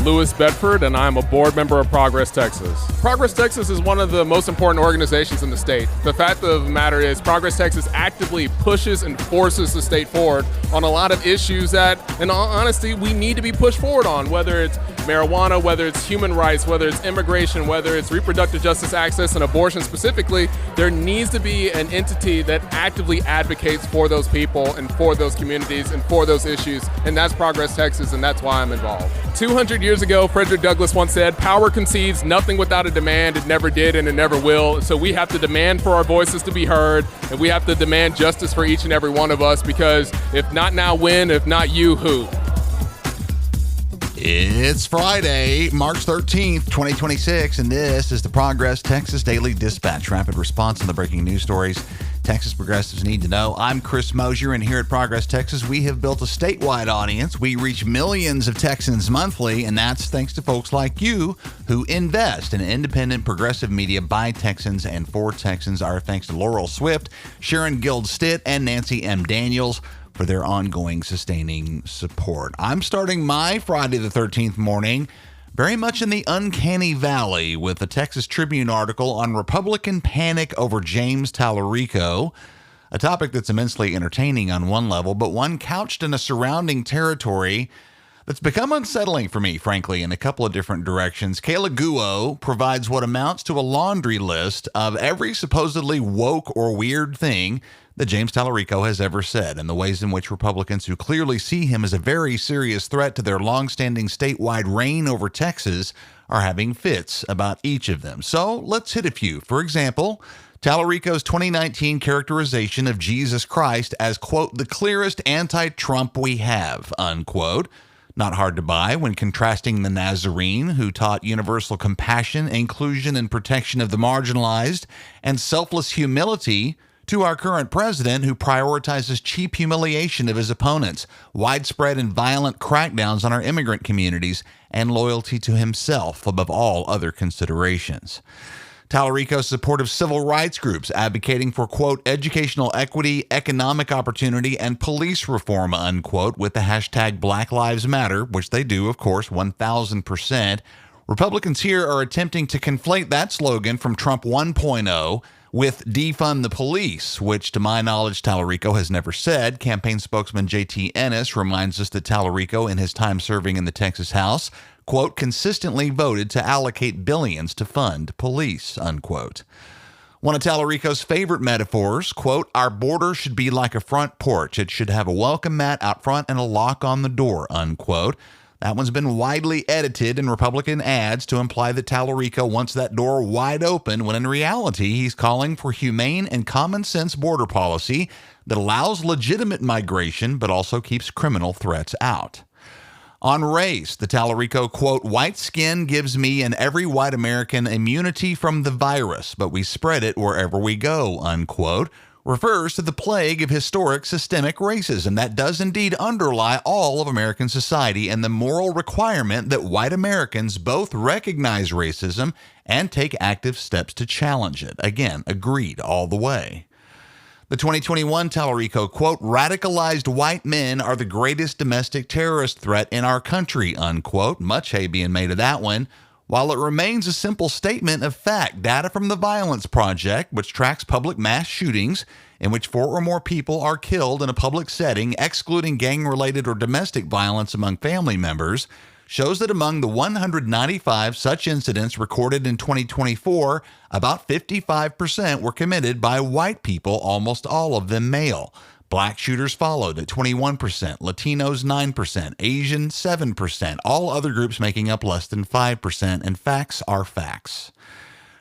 Lewis Bedford, and I'm a board member of Progress Texas. Progress Texas is one of the most important organizations in the state. The fact of the matter is Progress Texas actively pushes and forces the state forward on a lot of issues that, in all honesty, we need to be pushed forward on, whether it's marijuana, whether it's human rights, whether it's immigration, whether it's reproductive justice access and abortion specifically. There needs to be an entity that actively advocates for those people and for those communities and for those issues, and that's Progress Texas, and that's why I'm involved. 200 years ago, Frederick Douglass once said, "Power concedes nothing without a demand. It never did and it never will." So we have to demand for our voices to be heard, and we have to demand justice for each and every one of us, because if not now, when? If not you, who? It's Friday, March 13th, 2026, and this is the Progress Texas Daily Dispatch, rapid response on the breaking news stories Texas progressives need to know. I'm Chris Mosier, and here at Progress Texas, we have built a statewide audience. We reach millions of Texans monthly, and that's thanks to folks like you who invest in independent progressive media by Texans and for Texans. Our thanks to Laurel Swift, Sharon Guild-Stitt, and Nancy M. Daniels for their ongoing sustaining support. I'm starting my Friday the 13th morning very much in the uncanny valley with a Texas Tribune article on Republican panic over James Talarico, a topic that's immensely entertaining on one level, but one couched in a surrounding territory that's become unsettling for me, frankly, in a couple of different directions. Kayla Guo provides what amounts to a laundry list of every supposedly woke or weird thing that James Talarico has ever said, and the ways in which Republicans who clearly see him as a very serious threat to their longstanding statewide reign over Texas are having fits about each of them. So let's hit a few. For example, Talarico's 2019 characterization of Jesus Christ as, quote, the clearest anti-Trump we have, unquote. Not hard to buy when contrasting the Nazarene, who taught universal compassion, inclusion, and protection of the marginalized, and selfless humility, to our current president, who prioritizes cheap humiliation of his opponents, widespread and violent crackdowns on our immigrant communities, and loyalty to himself above all other considerations. Talarico's support of civil rights groups advocating for, quote, educational equity, economic opportunity, and police reform, unquote, with the hashtag Black Lives Matter, which they do, of course, 1,000%. Republicans here are attempting to conflate that slogan from Trump 1.0 with defund the police, which to my knowledge Talarico has never said. Campaign spokesman J.T. Ennis reminds us that Talarico, in his time serving in the Texas House, quote, consistently voted to allocate billions to fund police, unquote. One of Talarico's favorite metaphors, quote, our border should be like a front porch. It should have a welcome mat out front and a lock on the door, unquote. That one's been widely edited in Republican ads to imply that Talarico wants that door wide open, when in reality he's calling for humane and common sense border policy that allows legitimate migration but also keeps criminal threats out. On race, the Talarico, quote, white skin gives me and every white American immunity from the virus, but we spread it wherever we go, unquote, refers to the plague of historic systemic racism that does indeed underlie all of American society, and the moral requirement that white Americans both recognize racism and take active steps to challenge it. Again, agreed all the way. The 2021 Talarico, quote, radicalized white men are the greatest domestic terrorist threat in our country, unquote. Much hay being made of that one. While it remains a simple statement of fact, data from the Violence Project, which tracks public mass shootings in which 4 or more people are killed in a public setting, excluding gang-related or domestic violence among family members, shows that among the 195 such incidents recorded in 2024, about 55% were committed by white people, almost all of them male. Black shooters followed at 21%, Latinos 9%, Asian 7%, all other groups making up less than 5%, and facts are facts.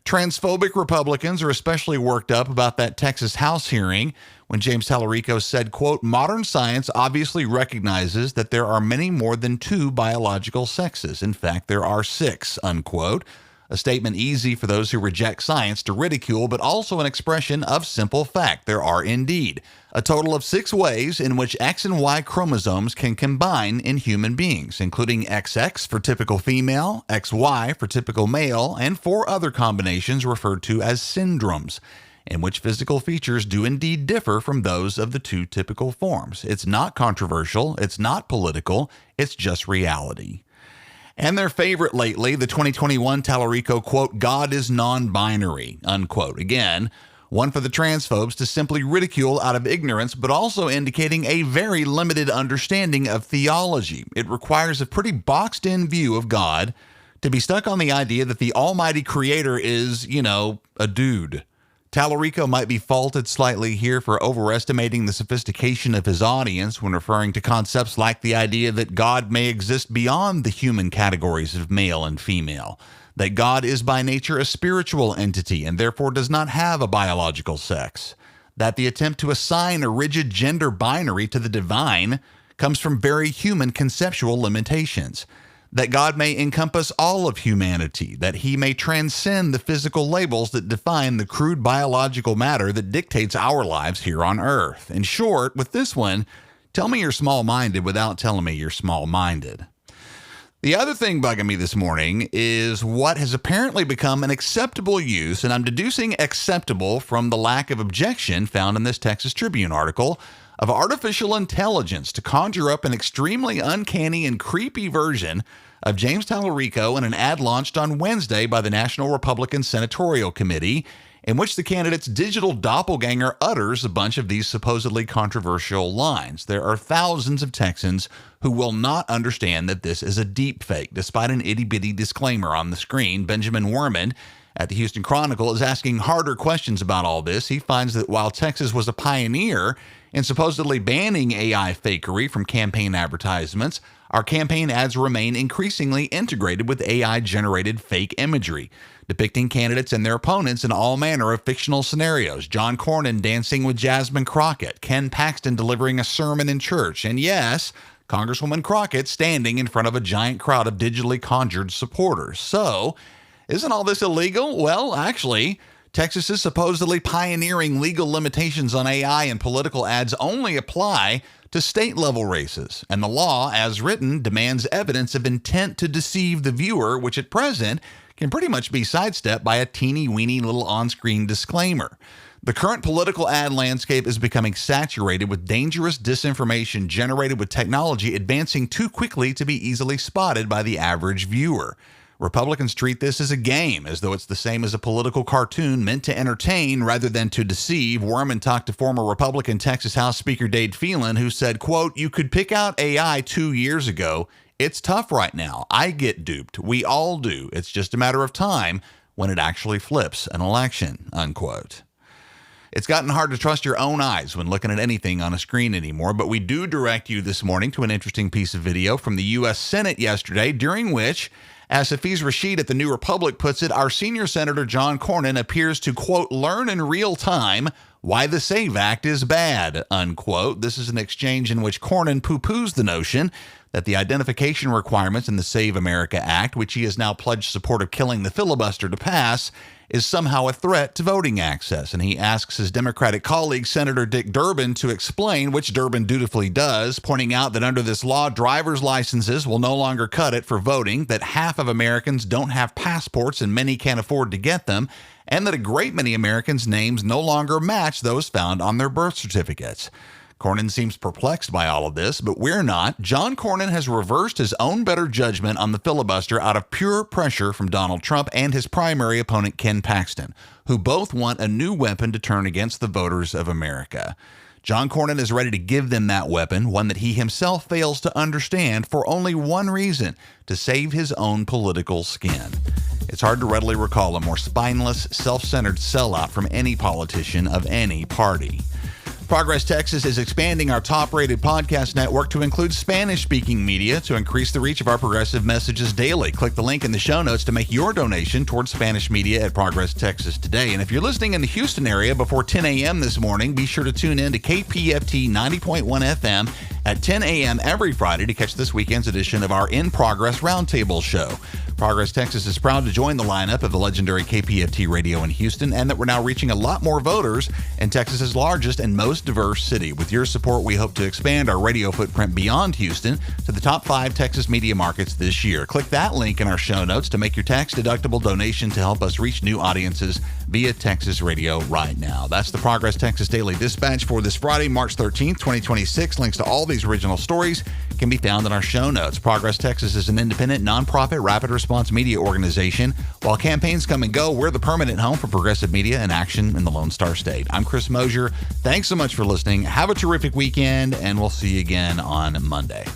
Transphobic Republicans are especially worked up about that Texas House hearing when James Talarico said, quote, modern science obviously recognizes that there are many more than 2 biological sexes. In fact, there are 6, unquote. A statement easy for those who reject science to ridicule, but also an expression of simple fact. There are indeed a total of 6 ways in which X and Y chromosomes can combine in human beings, including XX for typical female, XY for typical male, and 4 other combinations referred to as syndromes, in which physical features do indeed differ from those of the 2 typical forms. It's not controversial, it's not political, it's just reality. And their favorite lately, the 2021 Talarico quote, "God is non-binary," unquote. Again, one for the transphobes to simply ridicule out of ignorance, but also indicating a very limited understanding of theology. It requires a pretty boxed-in view of God to be stuck on the idea that the almighty creator is, a dude. Talarico might be faulted slightly here for overestimating the sophistication of his audience when referring to concepts like the idea that God may exist beyond the human categories of male and female, that God is by nature a spiritual entity and therefore does not have a biological sex, that the attempt to assign a rigid gender binary to the divine comes from very human conceptual limitations, that God may encompass all of humanity, that he may transcend the physical labels that define the crude biological matter that dictates our lives here on Earth. In short, with this one, tell me you're small-minded without telling me you're small-minded. The other thing bugging me this morning is what has apparently become an acceptable use, and I'm deducing acceptable from the lack of objection found in this Texas Tribune article, of artificial intelligence to conjure up an extremely uncanny and creepy version of James Talarico in an ad launched on Wednesday by the National Republican Senatorial Committee, in which the candidate's digital doppelganger utters a bunch of these supposedly controversial lines. There are thousands of Texans who will not understand that this is a deepfake, despite an itty-bitty disclaimer on the screen. Benjamin Werman at the Houston Chronicle is asking harder questions about all this. He finds that while Texas was a pioneer in supposedly banning AI fakery from campaign advertisements, our campaign ads remain increasingly integrated with AI-generated fake imagery, depicting candidates and their opponents in all manner of fictional scenarios. John Cornyn dancing with Jasmine Crockett, Ken Paxton delivering a sermon in church, and yes, Congresswoman Crockett standing in front of a giant crowd of digitally conjured supporters. So, isn't all this illegal? Well, actually, Texas is supposedly pioneering legal limitations on AI, and political ads only apply to state-level races. And the law, as written, demands evidence of intent to deceive the viewer, which at present can pretty much be sidestepped by a teeny-weeny little on-screen disclaimer. The current political ad landscape is becoming saturated with dangerous disinformation generated with technology advancing too quickly to be easily spotted by the average viewer. Republicans treat this as a game, as though it's the same as a political cartoon meant to entertain rather than to deceive. Werman talked to former Republican Texas House Speaker Dade Phelan, who said, quote, "You could pick out AI 2 years ago. It's tough right now. I get duped. We all do. It's just a matter of time when it actually flips an election," unquote. It's gotten hard to trust your own eyes when looking at anything on a screen anymore, but we do direct you this morning to an interesting piece of video from the U.S. Senate yesterday, during which, as Hafiz Rashid at the New Republic puts it, our senior Senator John Cornyn appears to, quote, "learn in real time why the SAVE Act is bad," unquote. This is an exchange in which Cornyn poo-poos the notion that the identification requirements in the Save America Act, which he has now pledged support of killing the filibuster to pass, is somehow a threat to voting access. And he asks his Democratic colleague, Senator Dick Durbin, to explain, which Durbin dutifully does, pointing out that under this law, driver's licenses will no longer cut it for voting, that half of Americans don't have passports and many can't afford to get them, and that a great many Americans' names no longer match those found on their birth certificates. Cornyn seems perplexed by all of this, but we're not. John Cornyn has reversed his own better judgment on the filibuster out of pure pressure from Donald Trump and his primary opponent, Ken Paxton, who both want a new weapon to turn against the voters of America. John Cornyn is ready to give them that weapon, one that he himself fails to understand, for only one reason: to save his own political skin. It's hard to readily recall a more spineless, self-centered sellout from any politician of any party. Progress Texas is expanding our top-rated podcast network to include Spanish-speaking media to increase the reach of our progressive messages daily. Click the link in the show notes to make your donation towards Spanish media at Progress Texas today. And if you're listening in the Houston area before 10 a.m. this morning, be sure to tune in to KPFT 90.1 FM at 10 a.m. every Friday to catch this weekend's edition of our In Progress Roundtable show. Progress Texas is proud to join the lineup of the legendary KPFT radio in Houston, and that we're now reaching a lot more voters in Texas's largest and most diverse city. With your support, we hope to expand our radio footprint beyond Houston to the top 5 Texas media markets this year. Click that link in our show notes to make your tax-deductible donation to help us reach new audiences via Texas Radio right now. That's the Progress Texas Daily Dispatch for this Friday, March 13th, 2026. Links to all these original stories can be found in our show notes. Progress Texas is an independent, nonprofit, rapid response media organization. While campaigns come and go, we're the permanent home for progressive media and action in the Lone Star State. I'm Chris Mosier. Thanks so much for listening. Have a terrific weekend, and we'll see you again on Monday.